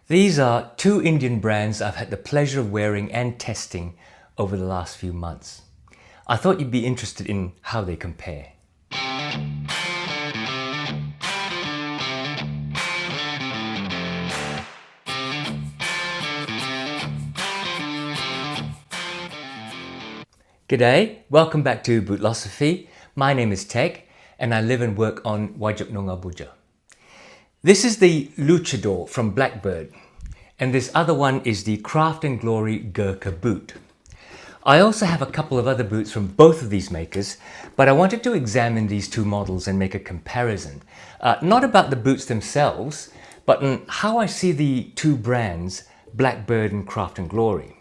These are two Indian brands I've had the pleasure of wearing and testing over the last few months. I thought you'd be interested in how they compare. G'day, welcome back to Bootlosophy. My name is Teg and I live and work on Wajak Noong Abuja. This is the Luchador from BlkBrd and this other one is the Craft and Glory Gurkha boot. I also have a couple of other boots from both of these makers, but I wanted to examine these two models and make a comparison. Not about the boots themselves, but on how I see the two brands, BlkBrd and Craft and Glory.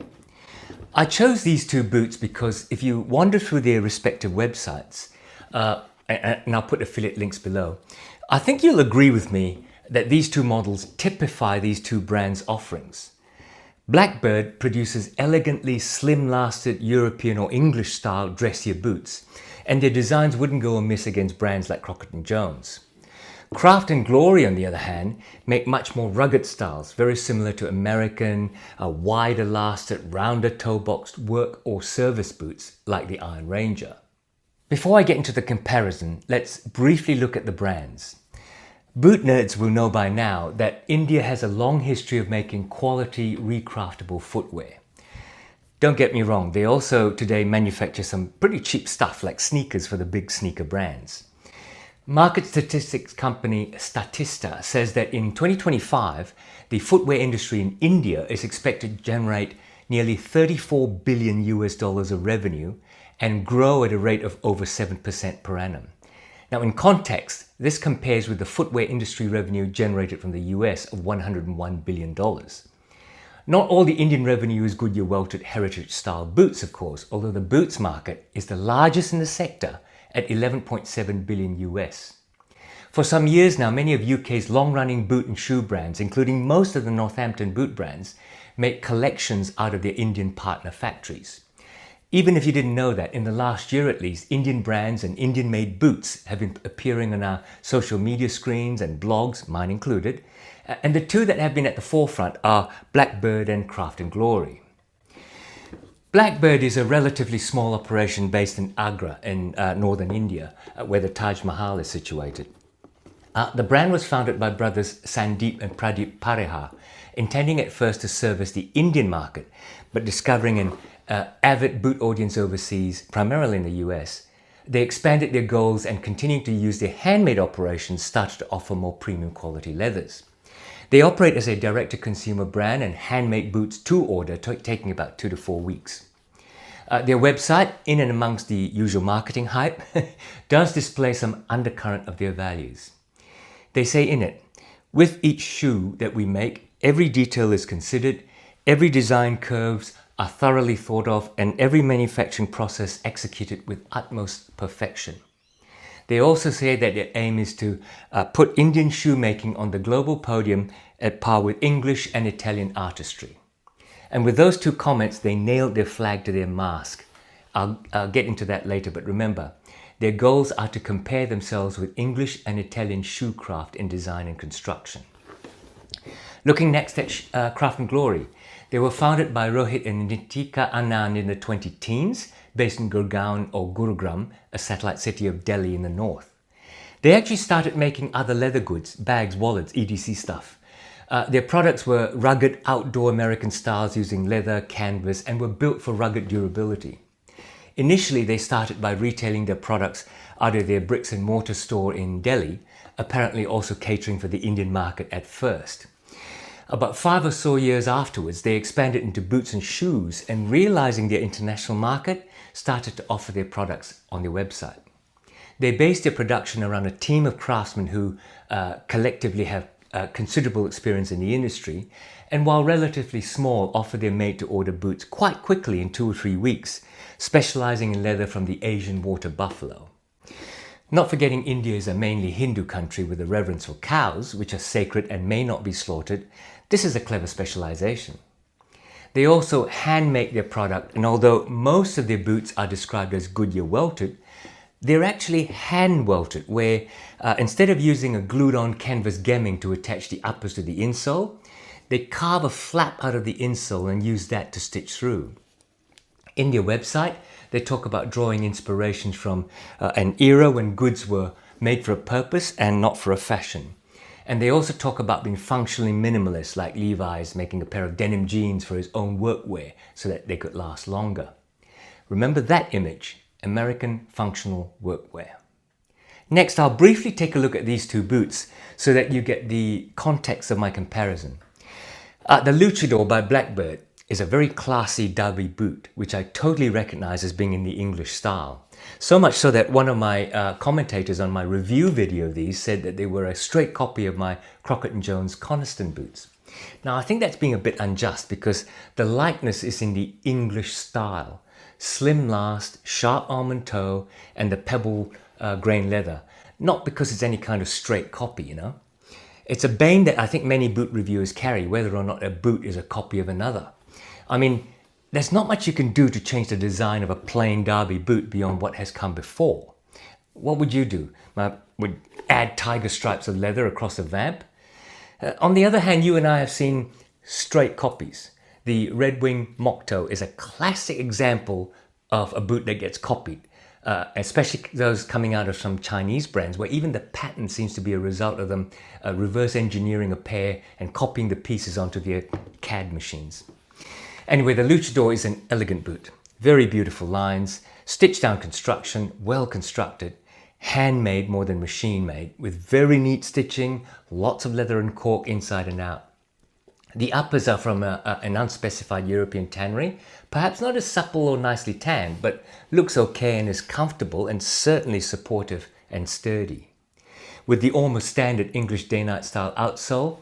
I chose these two boots because if you wander through their respective websites, and I'll put affiliate links below, I think you'll agree with me that these two models typify these two brands' offerings. BlkBrd produces elegantly slim-lasted European or English-style dressier boots, and their designs wouldn't go amiss against brands like Crockett & Jones. Craft and Glory, on the other hand, make much more rugged styles, very similar to American, wider lasted, rounder toe-boxed work or service boots like the Iron Ranger. Before I get into the comparison, let's briefly look at the brands. Boot nerds will know by now that India has a long history of making quality, recraftable footwear. Don't get me wrong, they also today manufacture some pretty cheap stuff like sneakers for the big sneaker brands. Market statistics company Statista says that in 2025, the footwear industry in India is expected to generate nearly 34 billion US dollars of revenue and grow at a rate of over 7% per annum. Now, in context, this compares with the footwear industry revenue generated from the US of $101 billion. Not all the Indian revenue is Goodyear Welted heritage-style boots, of course, although the boots market is the largest in the sector at 11.7 billion US. For some years now, many of UK's long-running boot and shoe brands, including most of the Northampton boot brands, make collections out of their Indian partner factories. Even if you didn't know that, in the last year at least, Indian brands and Indian-made boots have been appearing on our social media screens and blogs, mine included, and the two that have been at the forefront are BlkBrd and Craft and Glory. BlkBrd is a relatively small operation based in Agra in northern India, where the Taj Mahal is situated. The brand was founded by brothers Sandeep and Pradeep Parehar, intending at first to service the Indian market, but discovering an avid boot audience overseas, primarily in the US, they expanded their goals and continuing to use their handmade operations started to offer more premium quality leathers. They operate as a direct-to-consumer brand and handmade boots to order, taking about 2 to 4 weeks. Their website, in and amongst the usual marketing hype, does display some undercurrent of their values. They say in it, "With each shoe that we make, every detail is considered, every design curves are thoroughly thought of, and every manufacturing process executed with utmost perfection." They also say that their aim is to put Indian shoemaking on the global podium at par with English and Italian artistry. And with those two comments, they nailed their flag to their mast. I'll get into that later, but remember, their goals are to compare themselves with English and Italian shoe craft in design and construction. Looking next at Craft and Glory, they were founded by Rohit and Nitika Anand in the 20-teens, based in Gurgaon or Gurugram, a satellite city of Delhi in the north. They actually started making other leather goods, bags, wallets, etc. stuff. Their products were rugged outdoor American styles using leather, canvas, and were built for rugged durability. Initially, they started by retailing their products out of their bricks and mortar store in Delhi, apparently also catering for the Indian market at first. About 5 or so years afterwards, they expanded into boots and shoes and, realizing their international market, started to offer their products on their website. They based their production around a team of craftsmen who collectively have considerable experience in the industry, and while relatively small, offer their made-to-order boots quite quickly in 2 or 3 weeks, specializing in leather from the Asian water buffalo. Not forgetting India is a mainly Hindu country with a reverence for cows, which are sacred and may not be slaughtered, this is a clever specialization. They also hand-make their product, and although most of their boots are described as Goodyear Welted, they're actually hand-welted, where instead of using a glued-on canvas gemming to attach the uppers to the insole, They carve a flap out of the insole and use that to stitch through. In their website, they talk about drawing inspirations from an era when goods were made for a purpose and not for a fashion. And they also talk about being functionally minimalist, like Levi's making a pair of denim jeans for his own workwear so that they could last longer. Remember that image, American functional workwear. Next, I'll briefly take a look at these two boots so that you get the context of my comparison. The Luchador by BlkBrd is a very classy derby boot, which I totally recognize as being in the English style. So much so that one of my commentators on my review video of these said that they were a straight copy of my Crockett & Jones Coniston boots. Now, I think that's being a bit unjust because the likeness is in the English style. Slim last, sharp almond toe, and the pebble grain leather. Not because it's any kind of straight copy, you know. It's a bane that I think many boot reviewers carry, whether or not a boot is a copy of another. I mean, there's not much you can do to change the design of a plain derby boot beyond what has come before. What would you do? Would add tiger stripes of leather across a vamp? On the other hand, you and I have seen straight copies. The Red Wing Mock Toe is a classic example of a boot that gets copied, especially those coming out of some Chinese brands where even the pattern seems to be a result of them reverse engineering a pair and copying the pieces onto their CAD machines. Anyway, the Luchador is an elegant boot. Very beautiful lines, stitched down construction, well constructed, handmade more than machine made, with very neat stitching, lots of leather and cork inside and out. The uppers are from an unspecified European tannery, perhaps not as supple or nicely tanned, but looks okay and is comfortable and certainly supportive and sturdy. With the almost standard English day-night style outsole,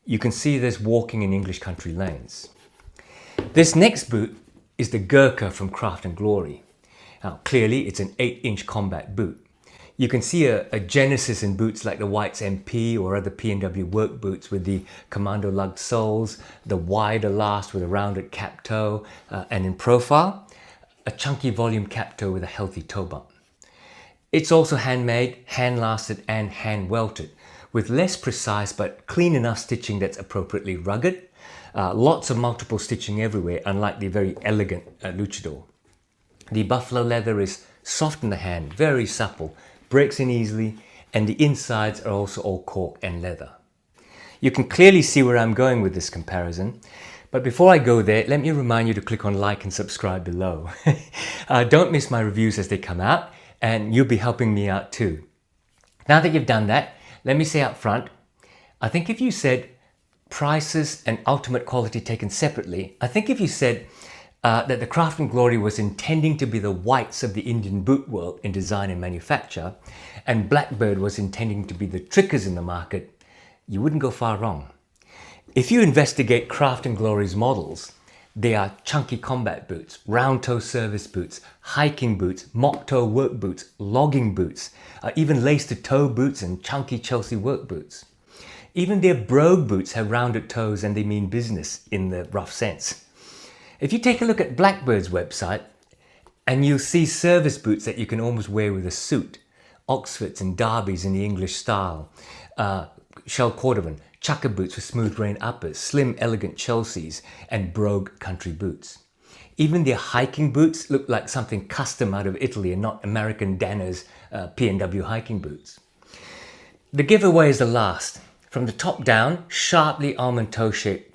you can see there's walking in English country lanes. This next boot is the Goodyear from Craft Glory. Now, clearly it's an 8-inch combat boot. You can see a genesis in boots like the White's MP or other P&W work boots with the commando lugged soles, the wider last with a rounded cap toe, and in profile, a chunky volume cap toe with a healthy toe bump. It's also handmade, hand lasted and hand welted, with less precise but clean enough stitching that's appropriately rugged. Lots of multiple stitching everywhere, unlike the very elegant Luchador. The buffalo leather is soft in the hand, very supple, breaks in easily, and the insides are also all cork and leather. You can clearly see where I'm going with this comparison, but before I go there, let me remind you to click on like and subscribe below. Don't miss my reviews as they come out, and you'll be helping me out too. Now that you've done that, let me say up front, I think if you said prices and ultimate quality taken separately, I think if you said that the Craft & Glory was intending to be the whites of the Indian boot world in design and manufacture, and BlkBrd was intending to be the trickers in the market, you wouldn't go far wrong. If you investigate Craft & Glory's models, they are chunky combat boots, round toe service boots, hiking boots, mock toe work boots, logging boots, even lace-to toe boots and chunky Chelsea work boots. Even their brogue boots have rounded toes and they mean business in the rough sense. If you take a look at BlkBrd's website, and you'll see service boots that you can almost wear with a suit, Oxfords and Derbys in the English style, shell cordovan, chucker boots with smooth grain uppers, slim elegant Chelseas, and brogue country boots. Even their hiking boots look like something custom out of Italy and not American Danner's P&W hiking boots. The giveaway is the last. From the top down, sharply almond toe shape.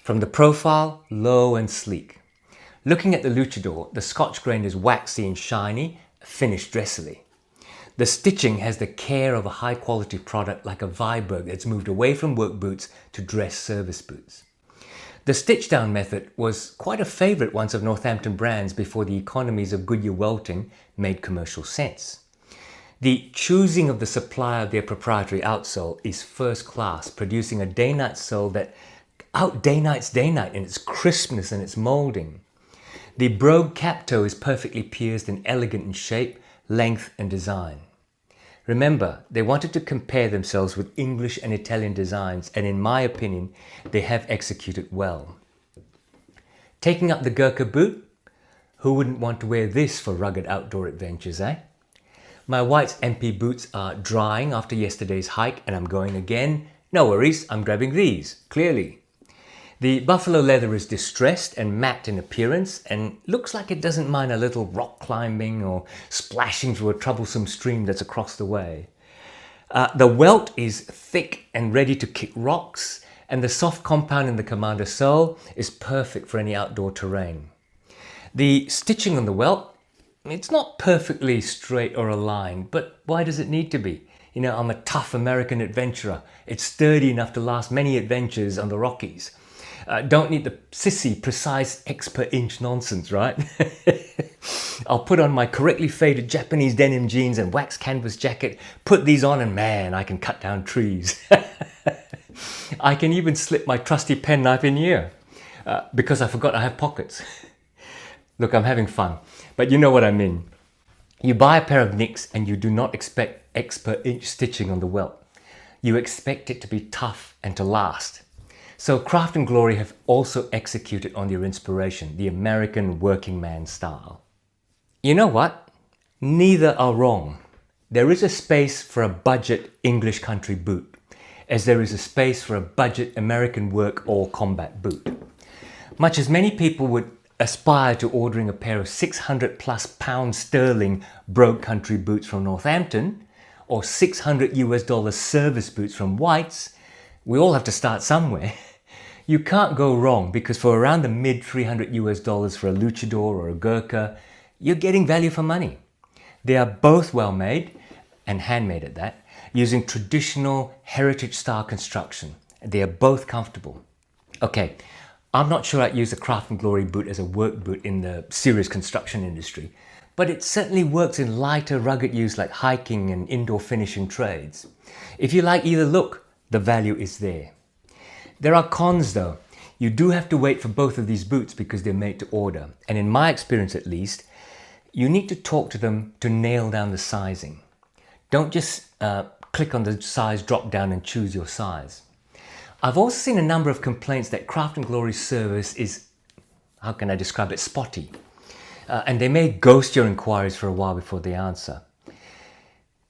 From the profile, low and sleek. Looking at the Luchador, the Scotch grain is waxy and shiny, finished dressily. The stitching has the care of a high quality product like a Viberg that's moved away from work boots to dress service boots. The stitch-down method was quite a favourite once of Northampton brands before the economies of Goodyear Welting made commercial sense. The choosing of the supplier of their proprietary outsole is first class, producing a day-night sole that out day-nights day-night in its crispness and its moulding. The brogue cap toe is perfectly pierced and elegant in shape, length and design. Remember, they wanted to compare themselves with English and Italian designs, and in my opinion, they have executed well. Taking up the Goodyear boot, who wouldn't want to wear this for rugged outdoor adventures, eh? My White's MP boots are drying after yesterday's hike and I'm going again. No worries, I'm grabbing these, clearly. The buffalo leather is distressed and matte in appearance and looks like it doesn't mind a little rock climbing or splashing through a troublesome stream that's across the way. The welt is thick and ready to kick rocks, and the soft compound in the commander sole is perfect for any outdoor terrain. The stitching on the welt, it's not perfectly straight or aligned, but why does it need to be? You know, I'm a tough American adventurer. It's sturdy enough to last many adventures on the Rockies. Don't need the sissy, precise, X/inch nonsense, right? I'll put on my correctly faded Japanese denim jeans and wax canvas jacket, put these on, and man, I can cut down trees. I can even slip my trusty penknife in here because I forgot I have pockets. Look, I'm having fun, but you know what I mean. You buy a pair of Nicks and you do not expect X/inch stitching on the welt. You expect it to be tough and to last. So Craft and Glory have also executed on your inspiration, the American working man style. You know what? Neither are wrong. There is a space for a budget English country boot, as there is a space for a budget American work or combat boot. Much as many people would aspire to ordering a pair of 600 plus pound sterling brogue country boots from Northampton or $600 service boots from White's, we all have to start somewhere. You can't go wrong because for around the mid $300 for a luchador or a Gurkha, you're getting value for money. They are both well made and handmade at that, using traditional heritage style construction. They are both comfortable. Okay, I'm not sure I'd use a Craft and Glory boot as a work boot in the serious construction industry, but it certainly works in lighter, rugged use like hiking and indoor finishing trades. If you like either look, the value is there. There are cons though. You do have to wait for both of these boots because they're made to order. And in my experience at least, you need to talk to them to nail down the sizing. Don't just click on the size drop down and choose your size. I've also seen a number of complaints that Craft and Glory service is, how can I describe it, spotty. And they may ghost your inquiries for a while before they answer.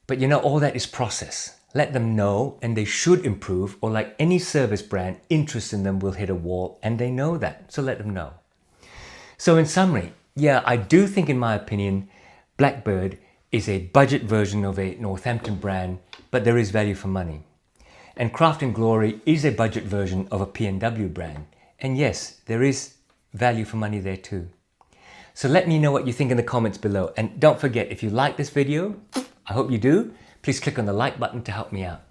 But you know, all that is process. Let them know and they should improve, or like any service brand, interest in them will hit a wall and they know that, so let them know. So in summary, yeah, I do think in my opinion, BlkBrd is a budget version of a Northampton brand, but there is value for money. And Craft and Glory is a budget version of a P&W brand. And yes, there is value for money there too. So let me know what you think in the comments below. And don't forget, if you like this video, I hope you do, please click on the like button to help me out.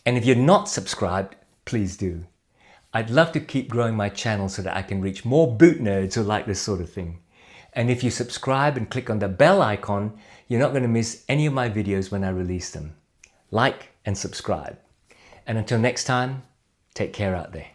And if you're not subscribed, please do. I'd love to keep growing my channel so that I can reach more boot nerds who like this sort of thing. And if you subscribe and click on the bell icon, you're not going to miss any of my videos when I release them. Like and subscribe. And until next time, take care out there.